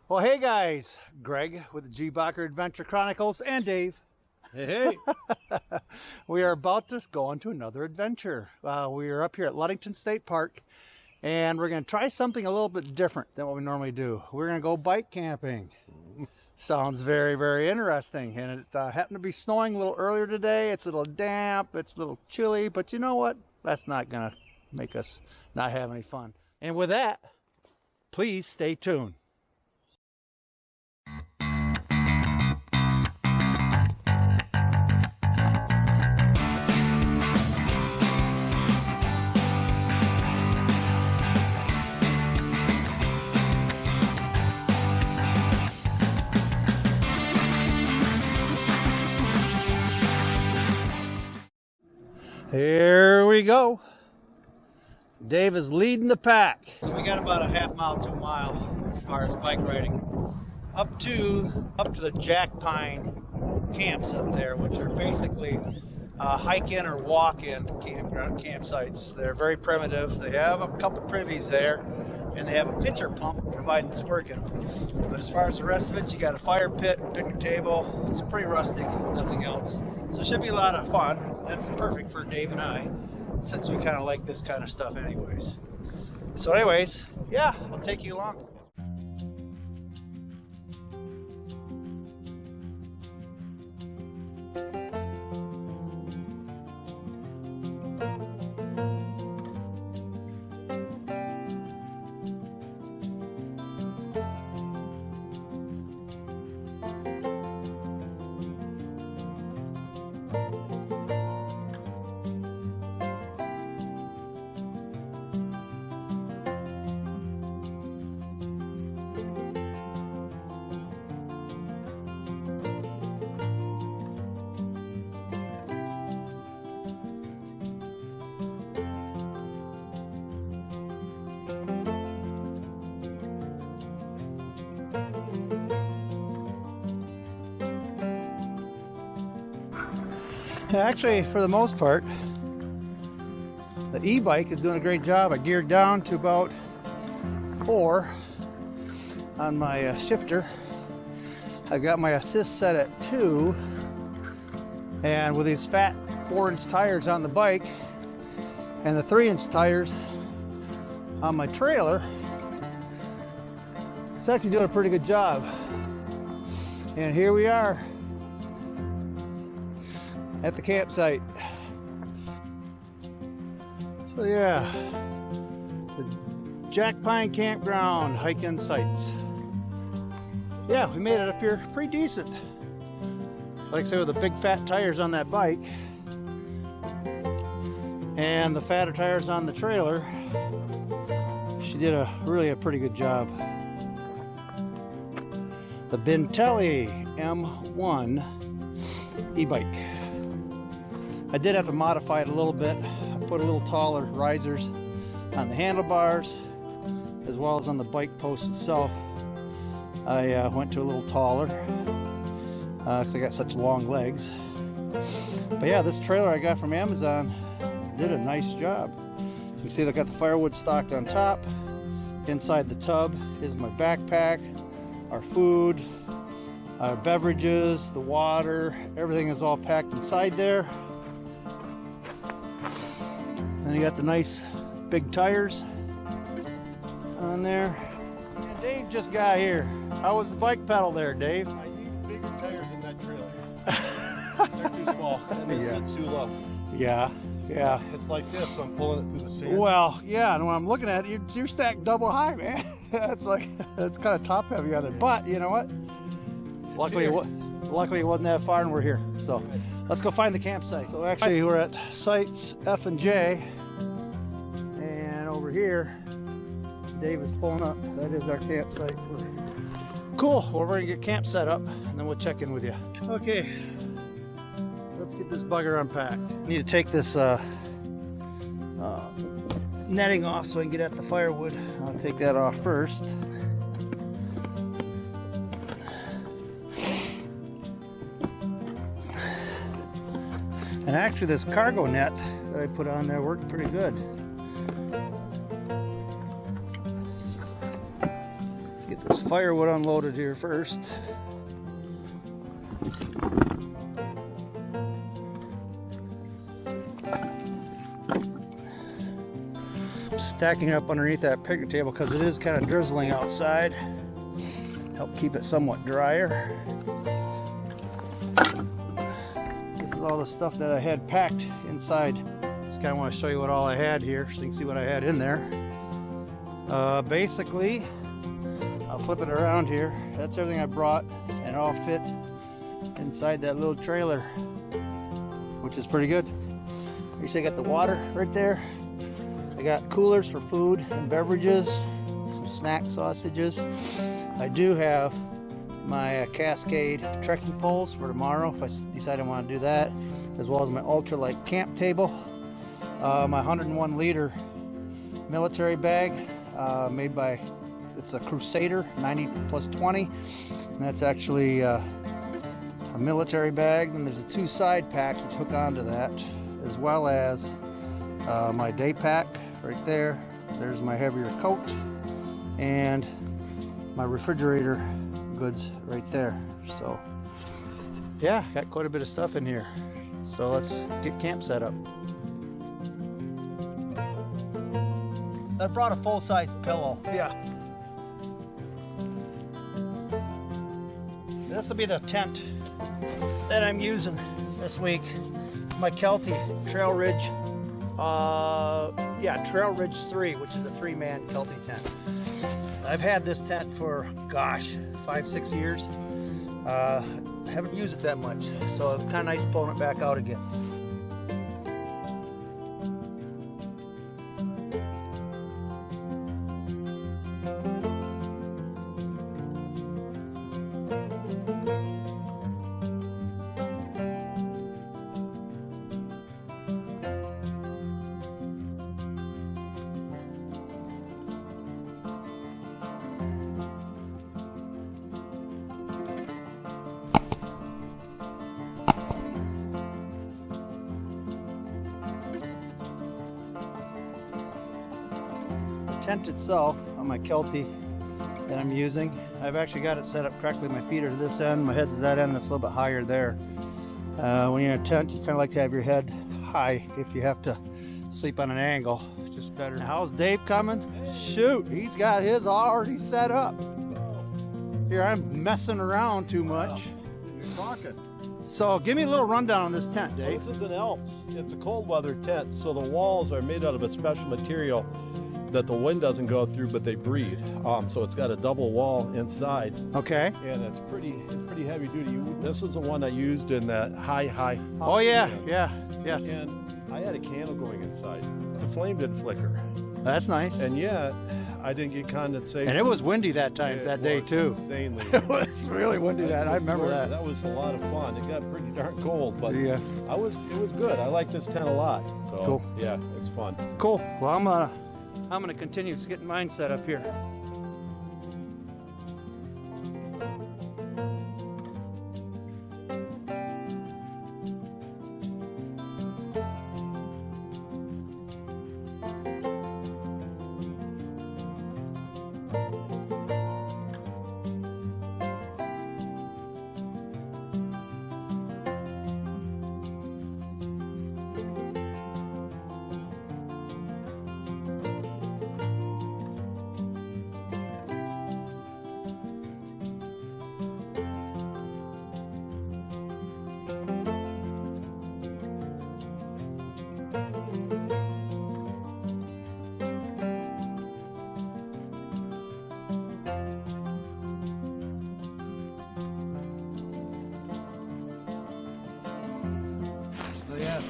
Well, hey guys, Greg with the G Bacher Adventure Chronicles and Dave. Hey. We are about to go on to another adventure. We are up here at Ludington State Park, and we're going to try something a little bit different than what we normally do. We're going to go bike camping. Sounds very, very interesting. And it happened to be snowing a little earlier today. It's a little damp, it's a little chilly, but you know what? That's not going to make us not have any fun. And with that, please stay tuned. Here we go. Dave is leading the pack. So we got about a half mile to a mile as far as bike riding. Up to the Jack Pine camps up there, which are basically hike-in or walk-in campsites. They're very primitive. They have a couple privies there, and they have a pitcher pump providing it's working. But as far as the rest of it, you got a fire pit, picnic table. It's pretty rustic, nothing else. So it should be a lot of fun. That's perfect for Dave and I, since we kind of like this kind of stuff anyways. So anyways, yeah, I'll take you along. Actually, for the most part, the e-bike is doing a great job. I geared down to about 4 on my shifter. I got my assist set at 2, and with these fat 4-inch tires on the bike and the 3-inch tires on my trailer, it's actually doing a pretty good job. And here we are at the campsite. So yeah, the Jack Pine Campground hike-in sites. Yeah, we made it up here pretty decent. Like I say, with the big fat tires on that bike and the fatter tires on the trailer, she did really a pretty good job. The Bintelli M1 E Bike. I did have to modify it a little bit. I put a little taller risers on the handlebars as well as on the bike post itself. I went to a little taller because I got such long legs. But yeah, this trailer I got from Amazon did a nice job. You can see I got the firewood stocked on top. Inside the tub is my backpack, our food, our beverages, the water, everything is all packed inside there. And you got the nice big tires on there. And Dave just got here. How was the bike pedal there, Dave? I need bigger tires in that trailer. They're too small and they sit too low. Yeah, yeah. It's like this, so I'm pulling it through the sand. Well, yeah, and when I'm looking at it, you're stacked double high, man. That's kind of top heavy on it. But you know what? Luckily it wasn't that far and we're here. So let's go find the campsite. So actually we're at sites F and J. And over here, Dave is pulling up. That is our campsite. Cool, well, we're gonna get camp set up and then we'll check in with you. Okay, let's get this bugger unpacked. Need to take this netting off so I can get at the firewood. I'll take that off first. And actually this cargo net that I put on there worked pretty good. Let's Get this firewood unloaded here first. Stacking up underneath that picnic table because it is kind of drizzling outside. Help keep it somewhat drier. This is all the stuff that I had packed inside. Just kind of want to show you what all I had here so you can see what I had in there. Basically, I'll flip it around here. That's everything I brought, and it all fit inside that little trailer, which is pretty good. You see I got the water right there. I got coolers for food and beverages, some snack sausages. I do have my Cascade trekking poles for tomorrow if I decide I want to do that, as well as my ultralight camp table, my 101 liter military bag made by, it's a Crusader 90+20, and that's actually a military bag. And there's 2 side packs which hook onto that, as well as my day pack right there. There's my heavier coat and my refrigerator goods right there. So yeah, got quite a bit of stuff in here. So let's get camp set up. I brought a full-size pillow. Yeah. This will be the tent that I'm using this week. It's my Kelty Trail Ridge. Trail Ridge 3, which is a 3-man Kelty tent. I've had this tent for, gosh, 5-6 years. Haven't used it that much, so it's kind of nice pulling it back out again. Tent itself on my Kelty that I'm using, I've actually got it set up correctly. My feet are to this end, my head's to that end, that's a little bit higher there. When you're in a tent, you kind of like to have your head high if you have to sleep on an angle. It's just better. How's Dave coming? Shoot, he's got his already set up. Here, I'm messing around too much. You're talking. So give me a little rundown on this tent, Dave. Well, this is an Alps. It's a cold weather tent, so the walls are made out of a special material that the wind doesn't go through, but they breathe. So it's got a double wall inside. Okay. And it's pretty heavy duty. This is the one I used in that high. Oh yeah, yes. And I had a candle going inside. The flame didn't flicker. That's nice. And yet, I didn't get condensation. And it was windy that day too. Insanely. It was really windy that. I remember that. That was a lot of fun. It got pretty darn cold, but yeah, it was good. I like this tent a lot. So cool. Yeah, it's fun. Cool. Well, I'm gonna continue getting mine set up here.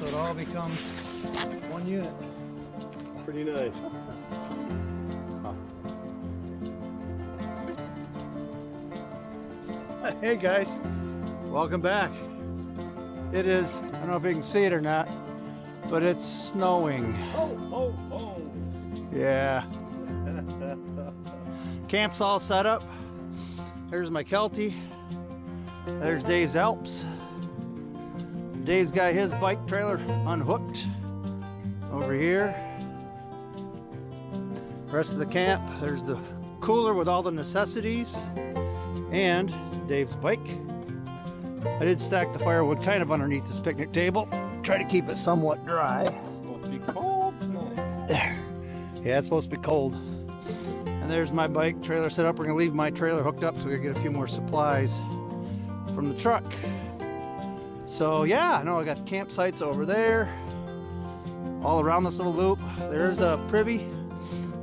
So it all becomes one unit. Pretty nice. Hey guys, welcome back. It is, I don't know if you can see it or not, but it's snowing. Oh. Yeah. Camp's all set up. There's my Kelty. There's Dave's Alps. Dave's got his bike trailer unhooked over here. Rest of the camp, there's the cooler with all the necessities and Dave's bike. I did stack the firewood kind of underneath this picnic table. Try to keep it somewhat dry. It's supposed to be cold tonight. There. Yeah, it's supposed to be cold. And there's my bike trailer set up. We're gonna leave my trailer hooked up so we can get a few more supplies from the truck. So yeah, no, I got campsites over there, all around this little loop. There's a privy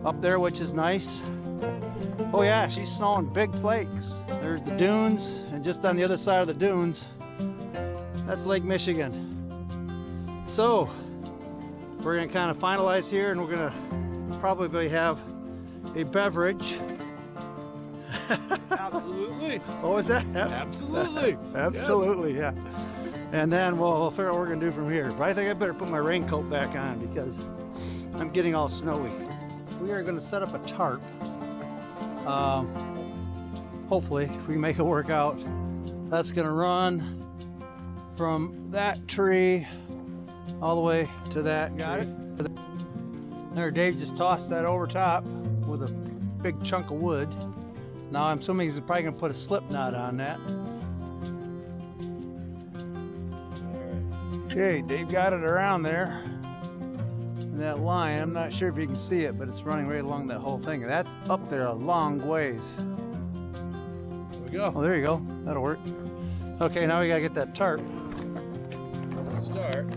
up there, which is nice. Oh yeah, she's snowing big flakes. There's the dunes, and just on the other side of the dunes, that's Lake Michigan. So we're gonna kind of finalize here, and we're gonna probably have a beverage. Absolutely. What was that? Absolutely. Absolutely, yeah. And then we'll figure out what we're gonna do from here. But I think I better put my raincoat back on because I'm getting all snowy. We are gonna set up a tarp. Hopefully, if we make it work out, that's gonna run from that tree all the way to that. Got it? There, Dave just tossed that over top with a big chunk of wood. Now I'm assuming he's probably gonna put a slip knot on that. Okay, Dave got it around there. And that line, I'm not sure if you can see it, but it's running right along that whole thing. That's up there a long ways. There we go. Oh, there you go. That'll work. Okay, now we gotta get that tarp. Let's start.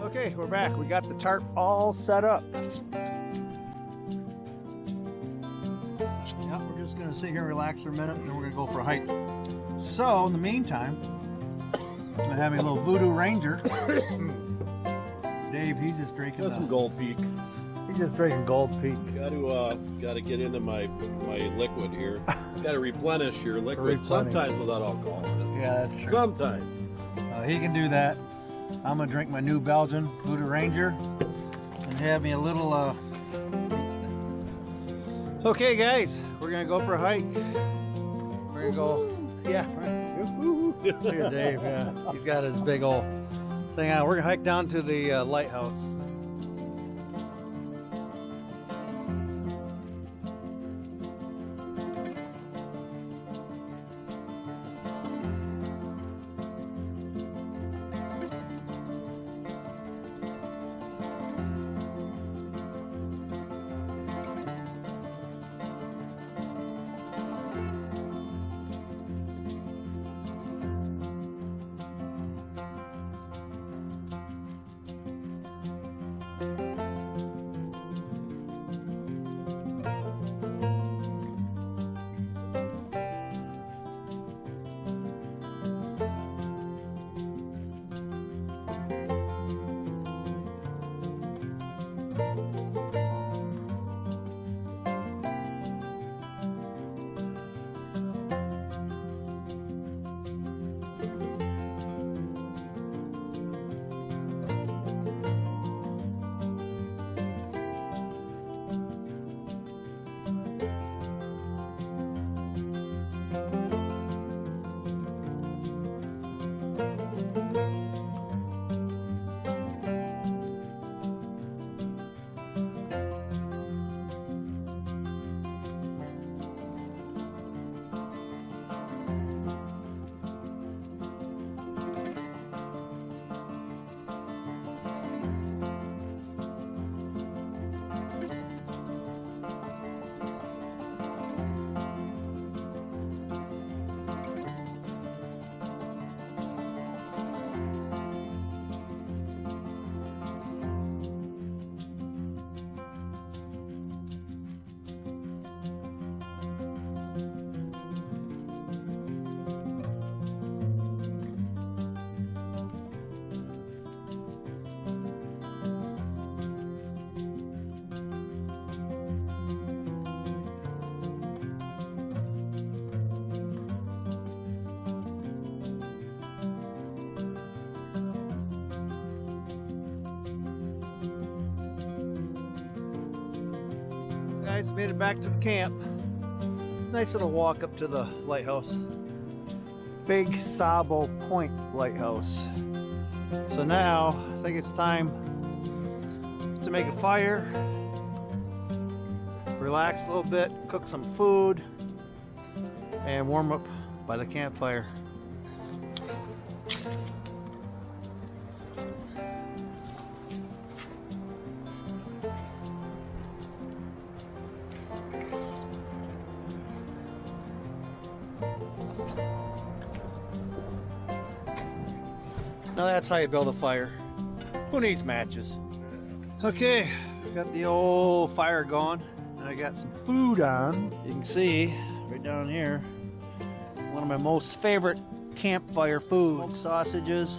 Okay, we're back. We got the tarp all set up. Yeah, we're just gonna sit here and relax for a minute, and then we're gonna go for a hike. So, in the meantime, I have a little Voodoo Ranger. Dave, he's just drinking. Got some Gold Peak. He's just drinking Gold Peak. Got to get into my liquid here. Got to replenish your liquid Replenish. sometimes without alcohol in it. Yeah, that's true. Sometimes. He can do that. I'm gonna drink my New Belgian Voodoo Ranger and have me a little. Okay, guys, we're gonna go for a hike. We're gonna go. Yeah, right. Look at Dave. Yeah, he's got his big old thing on. We're gonna hike down to the lighthouse. guys, made it back to the camp. Nice little walk up to the lighthouse. Big Sabo Point Lighthouse. So now, I think it's time to make a fire, relax a little bit, cook some food, and warm up by the campfire. Now that's how you build a fire. Who needs matches? Okay, got the old fire going, and I got some food on. You can see right down here, one of my most favorite campfire foods: sausages,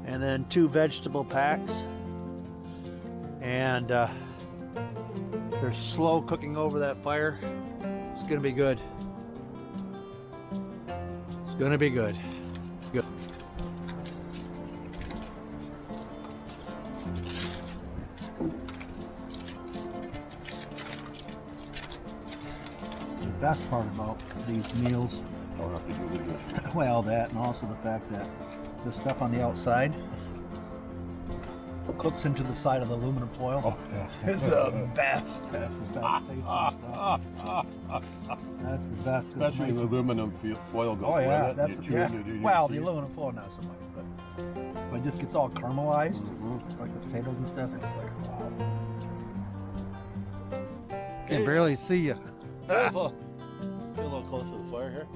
and then 2 vegetable packs. And they're slow cooking over that fire. It's gonna be good. It's gonna be good. Good. The best part about these meals, well, that, and also the fact that the stuff on the outside cooks into the side of the aluminum foil. Oh, yeah. It's the best. That's the best tasting stuff. That's the best. Especially the aluminum foil goes. Oh yeah, with that's it. well, the aluminum foil not so much, but it just gets all caramelized, like the potatoes and stuff. It's like wow. Can barely see you. Get a little close to the fire here.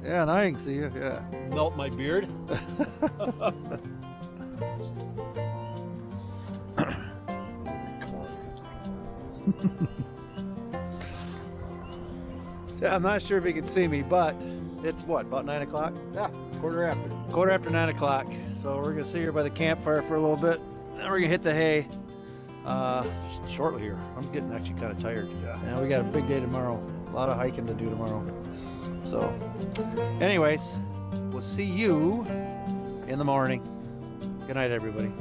Yeah, now I can see you. Yeah. Melt my beard. Yeah, I'm not sure if you can see me, but it's what, about 9 o'clock? Yeah, quarter after. Quarter after 9 o'clock. So we're gonna sit here by the campfire for a little bit. Then we're gonna hit the hay shortly here. I'm getting actually kind of tired. Yeah. And we got a big day tomorrow. A lot of hiking to do tomorrow. So, anyways, we'll see you in the morning. Good night, everybody.